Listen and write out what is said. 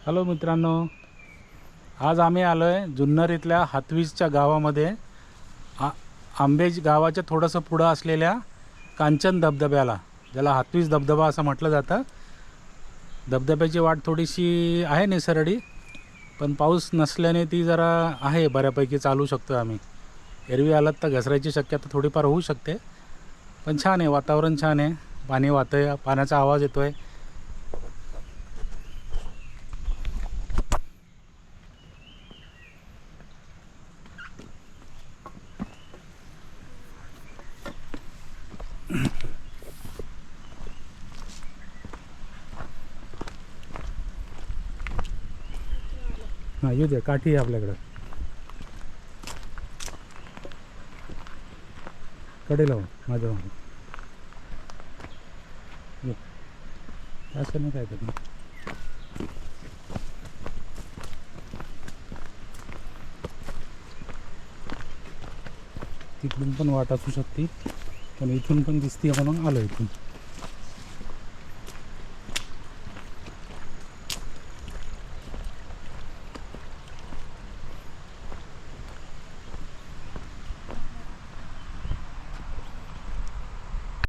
Hello मित्रांनो, आज आम्ही आलो आहे जुन्नर इथल्या हातवीजच्या गावामध्ये आंबेज गावाच्या थोडंसं पुढं असलेल्या कांचन धबधब्याला, ज्याला हातवीज धबधबा असं म्हटलं जातं. धबधब्याची वाट थोडीशी आहे निसरडी, पण पाऊस नसल्याने ती जरा आहे बऱ्यापैकी चालू शकतो आम्ही. एरवी आलात तर घसरायची शक्यता थोडीफार होऊ शकते, पण छान आहे, वातावरण छान आहे, पाणी वाहतं आहे, पाण्याचा आवाज येतो आहे. हां, येऊ दे, काठी आहे आपल्याकडं, कडे लावून माझ्या असं नाही काय करणार. तिकडून पण वाट असू शकते, पण इथून पण दिसते म्हणून आलो इथून.